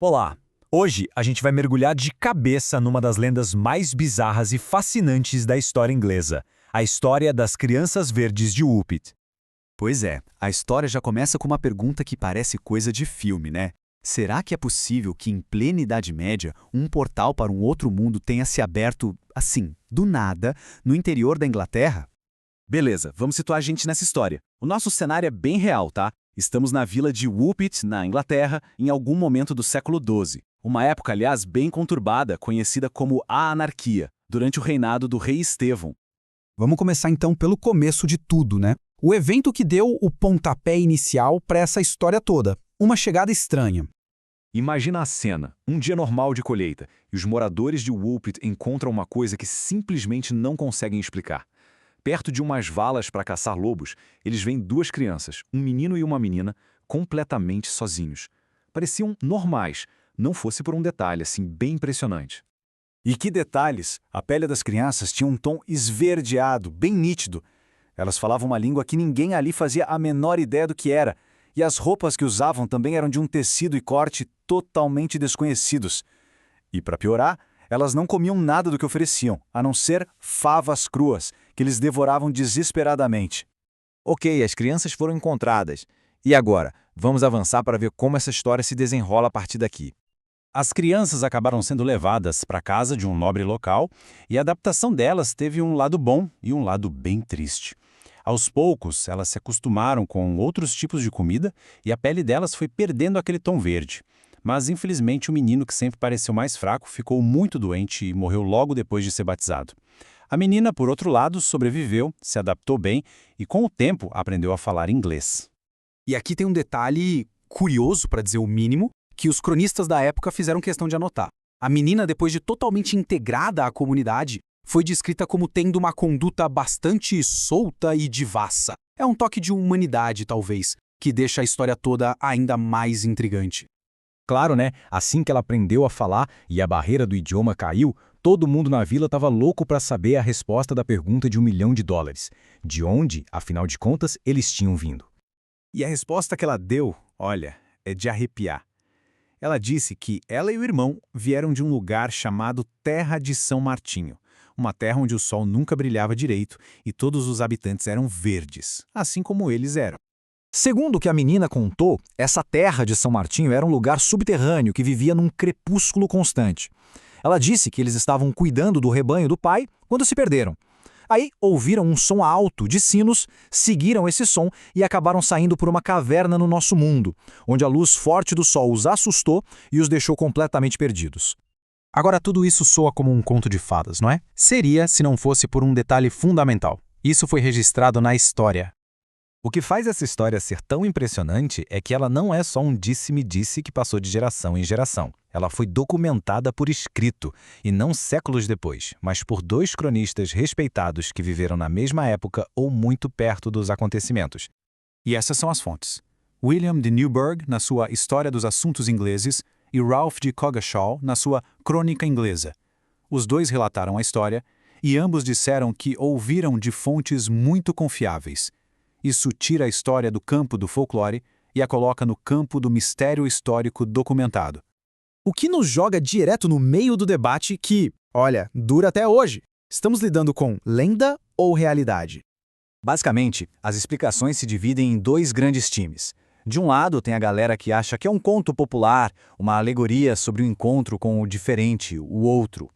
Olá! Hoje a gente vai mergulhar de cabeça numa das lendas mais bizarras e fascinantes da história inglesa, a história das Crianças Verdes de Woolpit. Pois é, a história já começa com uma pergunta que parece coisa de filme, né? Será que é possível que em plena Idade Média um portal para um outro mundo tenha se aberto, assim, do nada, no interior da Inglaterra? Beleza, vamos situar a gente nessa história. O nosso cenário é bem real, tá? Estamos na vila de Woolpit, na Inglaterra, em algum momento do século XII. Uma época, aliás, bem conturbada, conhecida como a Anarquia, durante o reinado do rei Estevão. Vamos começar então pelo começo de tudo, né? O evento que deu o pontapé inicial para essa história toda. Uma chegada estranha. Imagina a cena, um dia normal de colheita, e os moradores de Woolpit encontram uma coisa que simplesmente não conseguem explicar. Perto de umas valas para caçar lobos, eles veem duas crianças, um menino e uma menina, completamente sozinhos. Pareciam normais, não fosse por um detalhe assim bem impressionante. E que detalhes! A pele das crianças tinha um tom esverdeado, bem nítido. Elas falavam uma língua que ninguém ali fazia a menor ideia do que era, e as roupas que usavam também eram de um tecido e corte totalmente desconhecidos. E para piorar, elas não comiam nada do que ofereciam, a não ser favas cruas, que eles devoravam desesperadamente. Ok, as crianças foram encontradas. E agora? Vamos avançar para ver como essa história se desenrola a partir daqui. As crianças acabaram sendo levadas para a casa de um nobre local e a adaptação delas teve um lado bom e um lado bem triste. Aos poucos, elas se acostumaram com outros tipos de comida e a pele delas foi perdendo aquele tom verde. Mas, infelizmente, o menino que sempre pareceu mais fraco ficou muito doente e morreu logo depois de ser batizado. A menina, por outro lado, sobreviveu, se adaptou bem e, com o tempo, aprendeu a falar inglês. E aqui tem um detalhe curioso, para dizer o mínimo, que os cronistas da época fizeram questão de anotar. A menina, depois de totalmente integrada à comunidade, foi descrita como tendo uma conduta bastante solta e devassa. É um toque de humanidade, talvez, que deixa a história toda ainda mais intrigante. Claro, né? Assim que ela aprendeu a falar e a barreira do idioma caiu, todo mundo na vila estava louco para saber a resposta da pergunta de $1 milhão. De onde, afinal de contas, eles tinham vindo. E a resposta que ela deu, olha, é de arrepiar. Ela disse que ela e o irmão vieram de um lugar chamado Terra de São Martinho, uma terra onde o sol nunca brilhava direito e todos os habitantes eram verdes, assim como eles eram. Segundo o que a menina contou, essa terra de São Martinho era um lugar subterrâneo que vivia num crepúsculo constante. Ela disse que eles estavam cuidando do rebanho do pai quando se perderam. Aí ouviram um som alto de sinos, seguiram esse som e acabaram saindo por uma caverna no nosso mundo, onde a luz forte do sol os assustou e os deixou completamente perdidos. Agora, tudo isso soa como um conto de fadas, não é? Seria se não fosse por um detalhe fundamental. Isso foi registrado na história. O que faz essa história ser tão impressionante é que ela não é só um disse-me-disse que passou de geração em geração. Ela foi documentada por escrito, e não séculos depois, mas por dois cronistas respeitados que viveram na mesma época ou muito perto dos acontecimentos. E essas são as fontes. William de Newburgh, na sua História dos Assuntos Ingleses, e Ralph de Coggeshall, na sua Crônica Inglesa. Os dois relataram a história, e ambos disseram que ouviram de fontes muito confiáveis. Isso tira a história do campo do folclore e a coloca no campo do mistério histórico documentado. O que nos joga direto no meio do debate que, olha, dura até hoje. Estamos lidando com lenda ou realidade? Basicamente, as explicações se dividem em dois grandes times. De um lado, tem a galera que acha que é um conto popular, uma alegoria sobre o encontro com o diferente, o outro.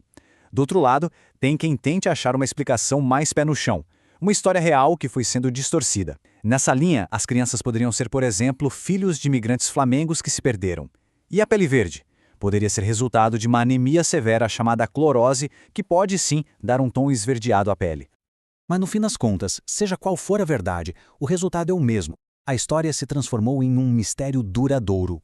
Do outro lado, tem quem tente achar uma explicação mais pé no chão, uma história real que foi sendo distorcida. Nessa linha, as crianças poderiam ser, por exemplo, filhos de imigrantes flamengos que se perderam. E a pele verde? Poderia ser resultado de uma anemia severa chamada clorose, que pode sim dar um tom esverdeado à pele. Mas no fim das contas, seja qual for a verdade, o resultado é o mesmo. A história se transformou em um mistério duradouro.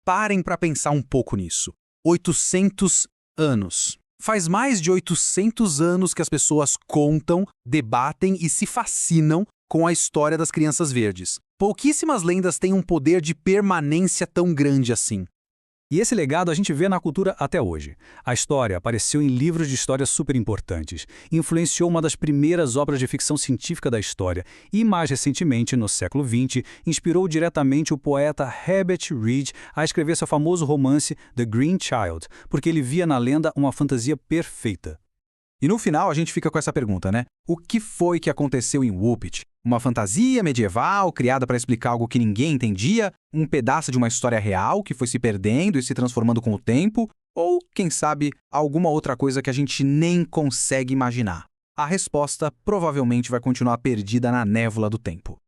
Parem para pensar um pouco nisso. 800 anos. Faz mais de 800 anos que as pessoas contam, debatem e se fascinam com a história das crianças verdes. Pouquíssimas lendas têm um poder de permanência tão grande assim. E esse legado a gente vê na cultura até hoje. A história apareceu em livros de história super importantes, influenciou uma das primeiras obras de ficção científica da história e, mais recentemente, no século XX, inspirou diretamente o poeta Herbert Reed a escrever seu famoso romance The Green Child, porque ele via na lenda uma fantasia perfeita. E no final a gente fica com essa pergunta, né? O que foi que aconteceu em Woolpit? Uma fantasia medieval criada para explicar algo que ninguém entendia? Um pedaço de uma história real que foi se perdendo e se transformando com o tempo? Ou, quem sabe, alguma outra coisa que a gente nem consegue imaginar? A resposta provavelmente vai continuar perdida na névoa do tempo.